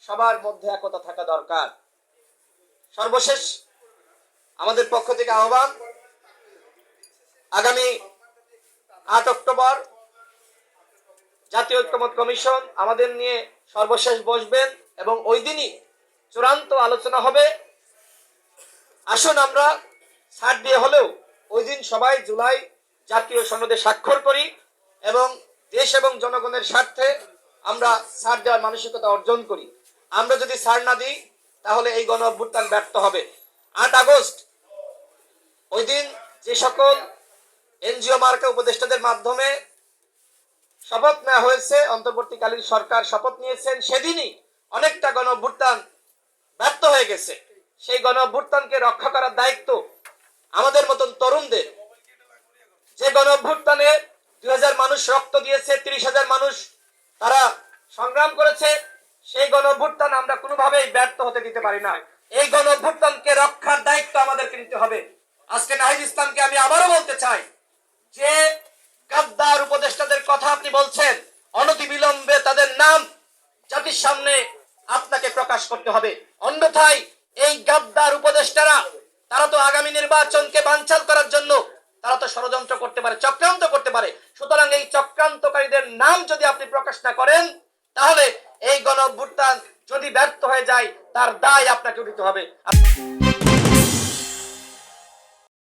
সবার মধ্যে একতা থাকা দরকার। সর্বশেষ আমাদের পক্ষ থেকে আহ্বান, আগামী 8 অক্টোবর জাতীয় ঐক্যমত কমিশন আমাদের নিয়ে সর্বশেষ বসবেন এবং ওই দিনই চূড়ান্ত আলোচনা হবে। আসুন আমরা ছাড় দিয়ে হলেও ওই দিন সবাই জুলাই জাতীয় সনদে স্বাক্ষর করি এবং দেশ এবং জনগণের স্বার্থে আমরা ছাড় দেওয়ার মানসিকতা অর্জন করি। আমরা যদি ছাড় না দিই তাহলে এই গণ অভ্যুত্থান ব্যর্থ হবে। 8 আগস্ট ওই দিন যে সকল এনজিও মার্কা উপদেষ্টাদের মাধ্যমে শপথ নেওয়া হয়েছে, অন্তর্বর্তীকালীন সরকার শপথ নিয়েছেন, সেদিনই অনেকটা গণ অভ্যুত্থান ব্যর্থ হয়ে গেছে। সেই গণ অভ্যুত্থানকে রক্ষা করার দায়িত্ব আমাদের মতন তরুণদের। যে গণ অভ্যুত্থানে 2000 মানুষ রক্ত দিয়েছে, 30,000 মানুষ তারা সংগ্রাম করেছে, সেই গণ অভ্যুত্থান আমরা কোনোভাবেই ব্যর্থ হতে দিতে পারি না। এই গণ অভ্যুত্থানকে রক্ষার দায়িত্ব আমাদেরকে নিতে হবে। আজকে নাহিদ ইসলামকে আমি আবারও বলতে চাই যে গাদ্দার উপদেষ্টাদের কথা আপনি বলছেন, অনতিবিলম্বে তাদের নাম জাতির সামনে আপনাকে প্রকাশ করতে হবে। অন্যথায় এই গাদ্দার উপদেষ্টারা তারা তো আগামী নির্বাচনকে বানচাল করার জন্য তারা তো ষড়যন্ত্র করতে পারে, চক্রান্ত করতে পারে। সুতরাং এই চক্রান্তকারীদের নাম যদি আপনি প্রকাশ না করেন তাহলে এই গণ অভ্যুত্থান যদি ব্যর্থ হয়ে যায় তার দায় আপনাকে নিতে হবে।